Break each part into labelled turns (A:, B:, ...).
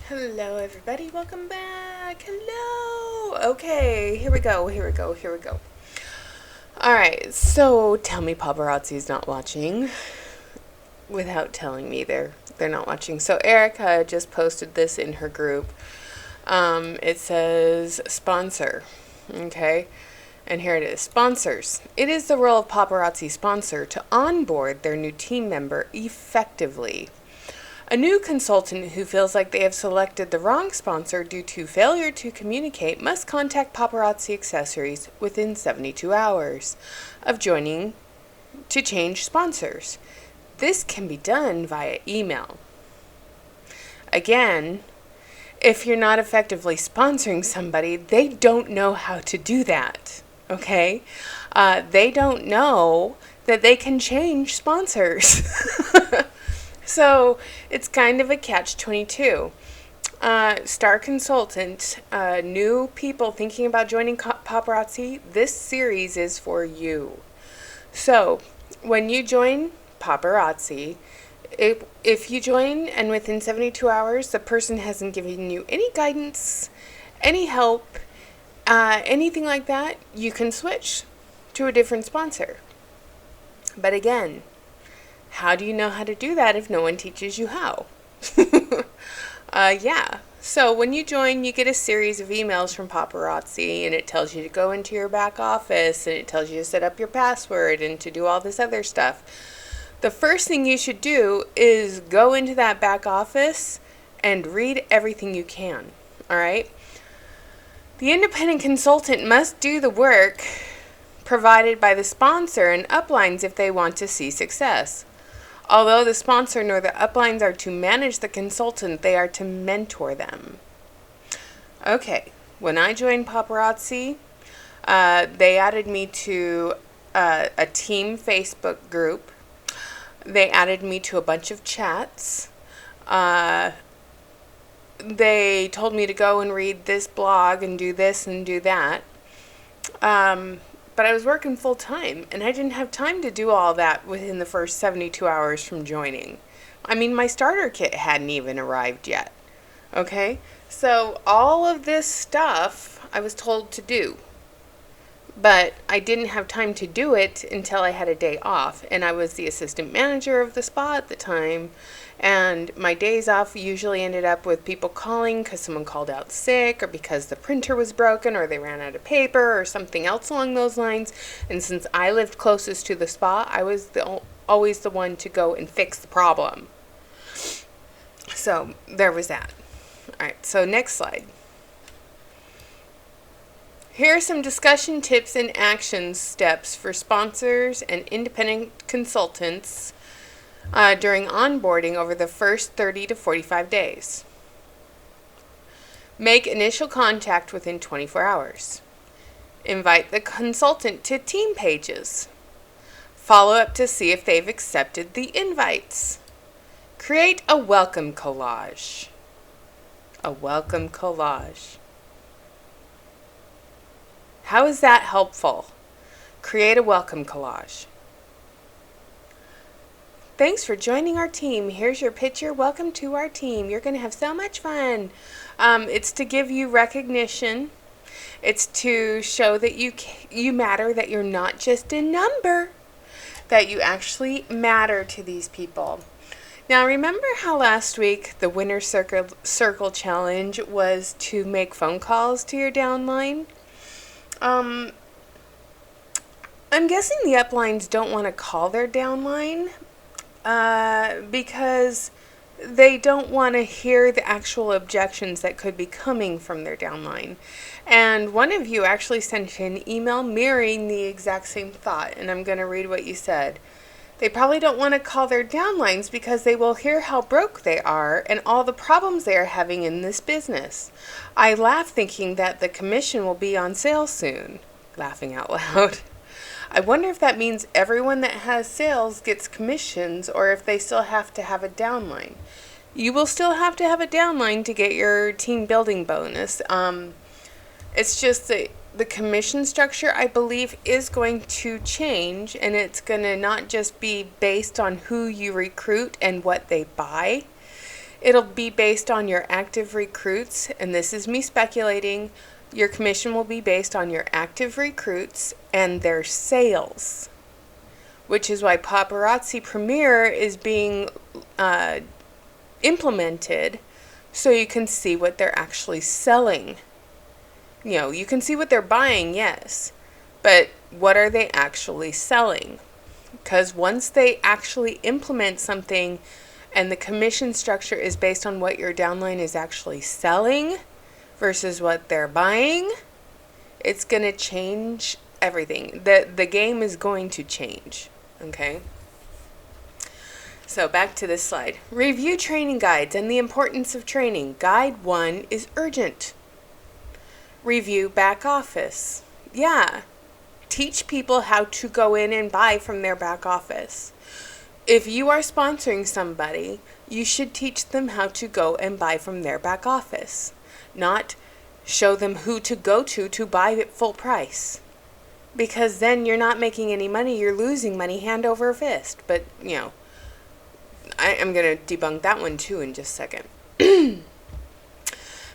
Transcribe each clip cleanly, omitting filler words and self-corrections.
A: Hello, everybody. Welcome back. Hello. Okay, here we go. All right. So tell me, paparazzi's not watching without telling me they're not watching. So Erica just posted this in her group. It says sponsor. Okay. And here it is. Sponsors. It is the role of paparazzi sponsor to onboard their new team member effectively. A new consultant who feels like they have selected the wrong sponsor due to failure to communicate must contact Paparazzi Accessories within 72 hours of joining to change sponsors. This can be done via email. Again, if you're not effectively sponsoring somebody, they don't know how to do that. Okay? They don't know that they can change sponsors. So it's kind of a catch-22. Star consultant, new people thinking about joining paparazzi, this series is for you. So when you join paparazzi, if you join and within 72 hours the person hasn't given you any guidance, any help, anything like that, you can switch to a different sponsor. But again, how do you know how to do that if no one teaches you how? So when you join, you get a series of emails from paparazzi, and it tells you to go into your back office, and it tells you to set up your password and to do all this other stuff. The first thing you should do is go into that back office and read everything you can. All right? The independent consultant must do the work provided by the sponsor and uplines if they want to see success. Although the sponsor nor the uplines are to manage the consultant, they are to mentor them. Okay, when I joined paparazzi, they added me to a team Facebook group. They added me to a bunch of chats. They told me to go and read this blog and do this and do that. But I was working full time, and I didn't have time to do all that within the first 72 hours from joining. I mean, my starter kit hadn't even arrived yet. Okay? So all of this stuff I was told to do. But I didn't have time to do it until I had a day off, and I was the assistant manager of the spa at the time, and my days off usually ended up with people calling because someone called out sick, or because the printer was broken, or they ran out of paper, or something else along those lines. And since I lived closest to the spa, I was always the one to go and fix the problem. So there was that. Alright, so next slide. Here are some discussion tips and action steps for sponsors and independent consultants during onboarding over the first 30 to 45 days. Make initial contact within 24 hours. Invite the consultant to team pages. Follow up to see if they've accepted the invites. Create a welcome collage. A welcome collage. How is that helpful? Create a welcome collage. Thanks for joining our team. Here's your picture. Welcome to our team. You're going to have so much fun. It's to give you recognition. It's to show that you matter, that you're not just a number, that you actually matter to these people. Now, remember how last week the Winner Circle Challenge was to make phone calls to your downline? I'm guessing the uplines don't want to call their downline because they don't want to hear the actual objections that could be coming from their downline. And one of you actually sent an email mirroring the exact same thought, and I'm going to read what you said. They probably don't want to call their downlines because they will hear how broke they are and all the problems they are having in this business. I laugh thinking that the commission will be on sale soon. Laughing out loud. I wonder if that means everyone that has sales gets commissions or if they still have to have a downline. You will still have to have a downline to get your team building bonus. It's just that the commission structure, I believe, is going to change, and it's going to not just be based on who you recruit and what they buy. It'll be based on your active recruits, and this is me speculating. Your commission will be based on your active recruits and their sales, which is why Paparazzi Premier is being implemented so you can see what they're actually selling. You can see what they're buying, yes, but what are they actually selling? Because once they actually implement something and the commission structure is based on what your downline is actually selling versus what they're buying, it's going to change everything. The game is going to change, okay? So back to this slide. Review training guides and the importance of training. Guide 1 is urgent. Review back office. Yeah. Teach people how to go in and buy from their back office. If you are sponsoring somebody, you should teach them how to go and buy from their back office, not show them who to go to buy at full price. Because then you're not making any money, you're losing money hand over fist. But, I'm going to debunk that one too in just a second.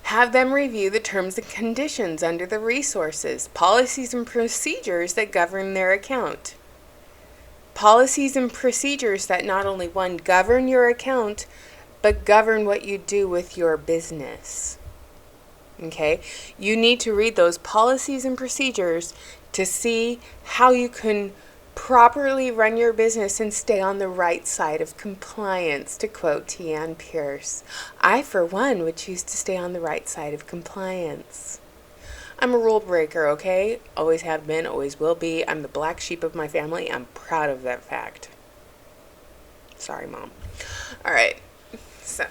A: Have them review the terms and conditions under the resources, policies and procedures that govern their account. Policies and procedures that not only, one, govern your account, but govern what you do with your business. Okay? You need to read those policies and procedures to see how you can properly run your business and stay on the right side of compliance, to quote Tian Pierce. I, for one, would choose to stay on the right side of compliance. I'm a rule breaker, okay? Always have been, always will be. I'm the black sheep of my family. I'm proud of that fact. Sorry, Mom. All right. So,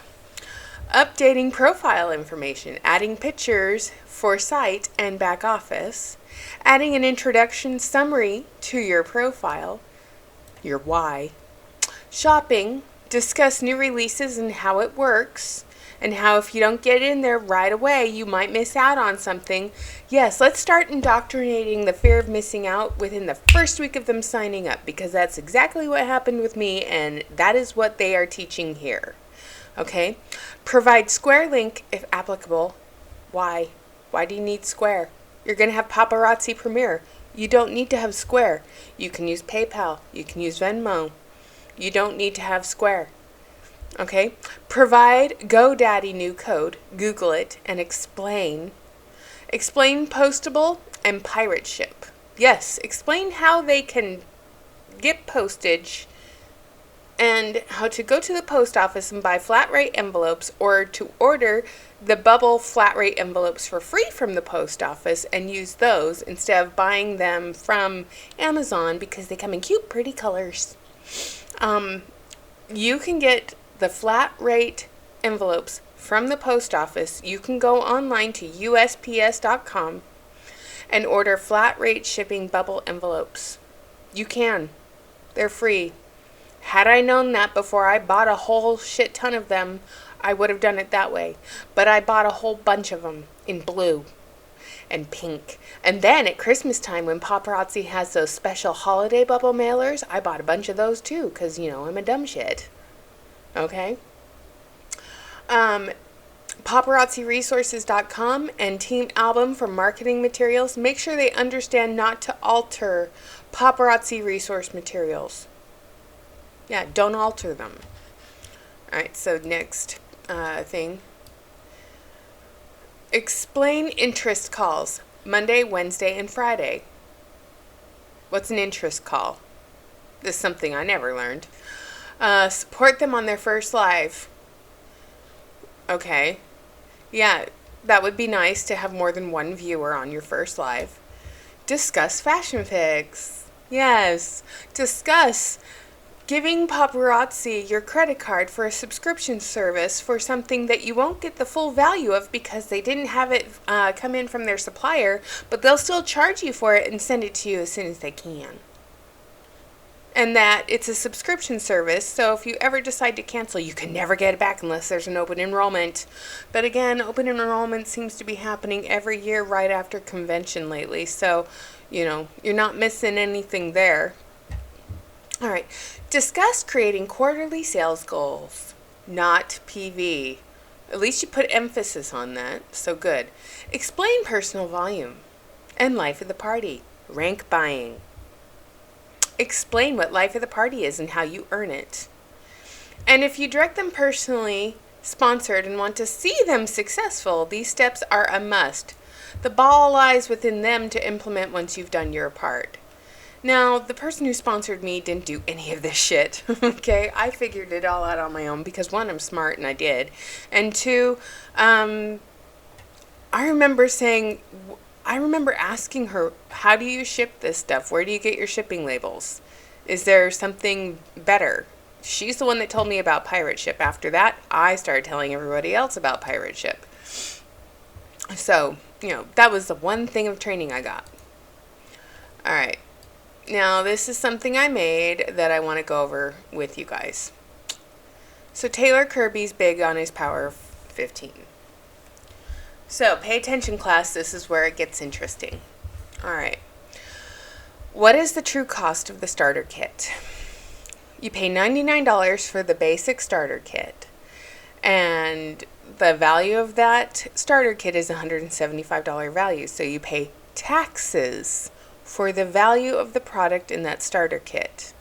A: updating profile information, adding pictures for site and back office, adding an introduction summary to your profile, your why, shopping, discuss new releases and how it works, and how if you don't get in there right away, you might miss out on something. Yes, let's start indoctrinating the fear of missing out within the first week of them signing up, because that's exactly what happened with me, and that is what they are teaching here. Okay? Provide Square link if applicable. Why? Why do you need Square? You're going to have Paparazzi Premier. You don't need to have Square. You can use PayPal. You can use Venmo. You don't need to have Square. Okay? Provide GoDaddy new code. Google it and explain. Explain postable and pirate ship. Yes, explain how they can get postage and how to go to the post office and buy flat rate envelopes, or to order the bubble flat rate envelopes for free from the post office and use those instead of buying them from Amazon because they come in cute, pretty colors. You can get the flat rate envelopes from the post office. You can go online to USPS.com and order flat rate shipping bubble envelopes. You can. They're free. Had I known that before I bought a whole shit ton of them, I would have done it that way. But I bought a whole bunch of them in blue and pink. And then at Christmas time, when Paparazzi has those special holiday bubble mailers, I bought a bunch of those too, because, I'm a dumb shit. Okay? PaparazziResources.com and Team Album for marketing materials. Make sure they understand not to alter Paparazzi resource materials. Yeah, don't alter them. Alright, so next thing. Explain interest calls. Monday, Wednesday, and Friday. What's an interest call? This is something I never learned. Support them on their first live. Okay. Yeah, that would be nice to have more than one viewer on your first live. Discuss fashion pics. Yes. Discuss giving Paparazzi your credit card for a subscription service for something that you won't get the full value of because they didn't have it come in from their supplier, but they'll still charge you for it and send it to you as soon as they can. And that it's a subscription service, so if you ever decide to cancel, you can never get it back unless there's an open enrollment. But again, open enrollment seems to be happening every year right after convention lately, so, you're not missing anything there. All right. Discuss creating quarterly sales goals. not PV. At least you put emphasis on that. So good. Explain personal volume and life of the party. Rank buying. Explain what life of the party is and how you earn it. And if you direct them personally sponsored and want to see them successful, these steps are a must. The ball lies within them to implement once you've done your part. Now, the person who sponsored me didn't do any of this shit, okay? I figured it all out on my own because, one, I'm smart and I did. And two, I remember asking her, how do you ship this stuff? Where do you get your shipping labels? Is there something better? She's the one that told me about Pirate Ship. After that, I started telling everybody else about Pirate Ship. So, that was the one thing of training I got. All right. Now, this is something I made that I want to go over with you guys. So, Taylor Kirby's big on his Power of 15. So, pay attention, class. This is where it gets interesting. All right. What is the true cost of the starter kit? You pay $99 for the basic starter kit, and the value of that starter kit is $175 value. So you pay taxes for the value of the product in that starter kit,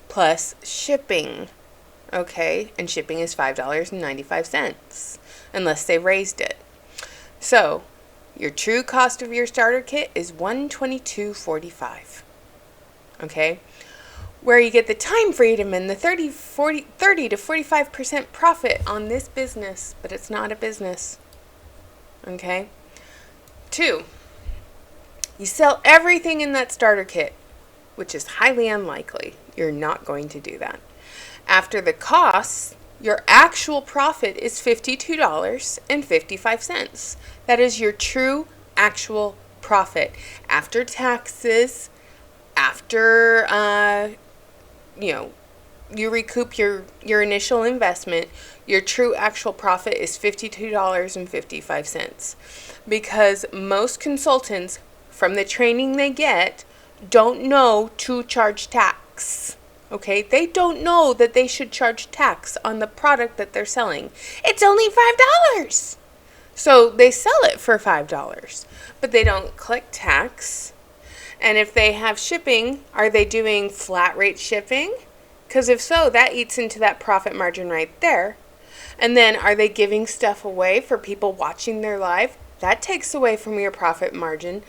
A: plus shipping, okay? And shipping is $5.95, unless they raised it. So your true cost of your starter kit is $122.45, okay? Where you get the time freedom and the 30 to 45% profit on this business, but it's not a business. Okay? 2, you sell everything in that starter kit, which is highly unlikely. You're not going to do that. After the costs, your actual profit is $52.55. That is your true actual profit. After taxes, after you recoup your initial investment, your true actual profit is $52.55. Because most consultants, from the training they get, don't know to charge tax. Okay? They don't know that they should charge tax on the product that they're selling. It's only $5. So they sell it for $5, but they don't collect tax. And if they have shipping, are they doing flat rate shipping? Because if so, that eats into that profit margin right there. And then are they giving stuff away for people watching their live? That takes away from your profit margin.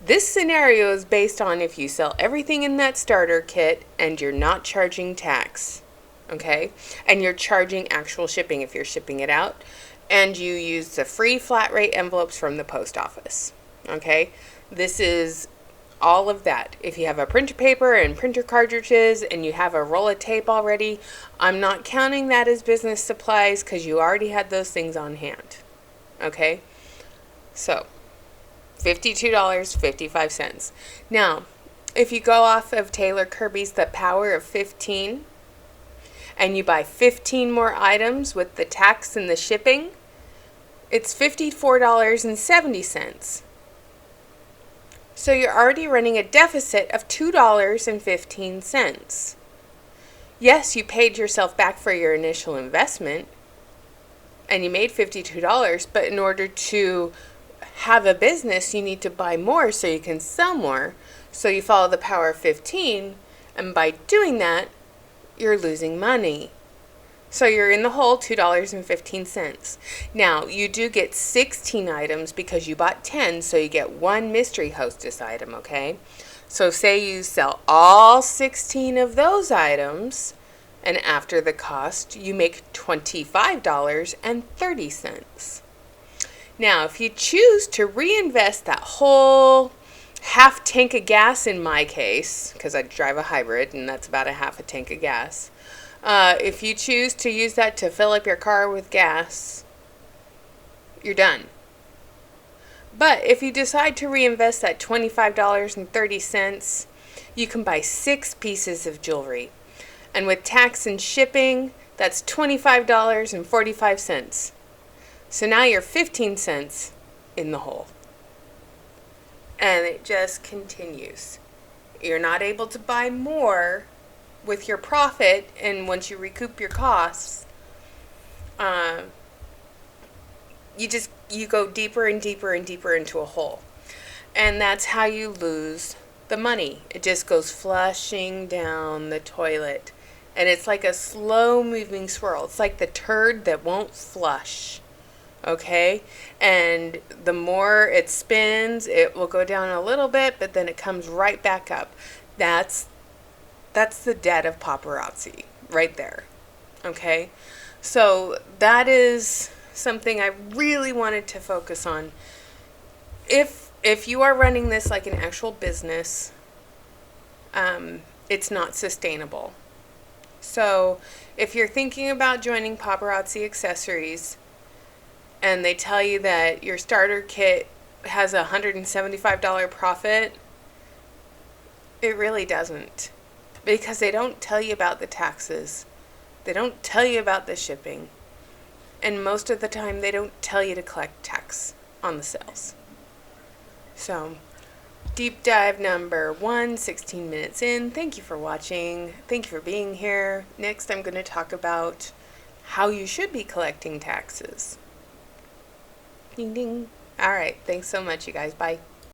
A: This scenario is based on if you sell everything in that starter kit and you're not charging tax, okay? And you're charging actual shipping if you're shipping it out. And you use the free flat rate envelopes from the post office, okay? This is all of that. If you have a printer paper and printer cartridges and you have a roll of tape already, I'm not counting that as business supplies because you already had those things on hand. Okay? So, $52.55. Now, if you go off of Taylor Kirby's The Power of 15 and you buy 15 more items with the tax and the shipping, it's $54.70. So you're already running a deficit of $2.15. Yes, you paid yourself back for your initial investment and you made $52, but in order to have a business, you need to buy more so you can sell more. So you follow the power of 15, and by doing that, you're losing money. So you're in the hole $2.15. Now, you do get 16 items because you bought 10, so you get one mystery hostess item, okay? So say you sell all 16 of those items, and after the cost, you make $25.30. Now, if you choose to reinvest that whole half tank of gas in my case, because I drive a hybrid and that's about a half a tank of gas, if you choose to use that to fill up your car with gas, you're done. But if you decide to reinvest that $25.30, you can buy 6 pieces of jewelry. And with tax and shipping, that's $25.45. So now you're 15 cents in the hole. And it just continues. You're not able to buy more with your profit, and once you recoup your costs, uh, you go deeper and deeper and deeper into a hole. And that's how you lose the money. It just goes flushing down the toilet. And it's like a slow moving swirl. It's like the turd that won't flush. Okay? And the more it spins, it will go down a little bit, but then it comes right back up. That's the debt of paparazzi right there. Okay? So that is something I really wanted to focus on. If you are running this like an actual business, it's not sustainable. So if you're thinking about joining Paparazzi Accessories and they tell you that your starter kit has a $175 profit, it really doesn't. Because they don't tell you about the taxes. They don't tell you about the shipping. And most of the time, they don't tell you to collect tax on the sales. So, deep dive number 1, 16 minutes in. Thank you for watching. Thank you for being here. Next, I'm going to talk about how you should be collecting taxes. Ding, ding. All right. Thanks so much, you guys. Bye.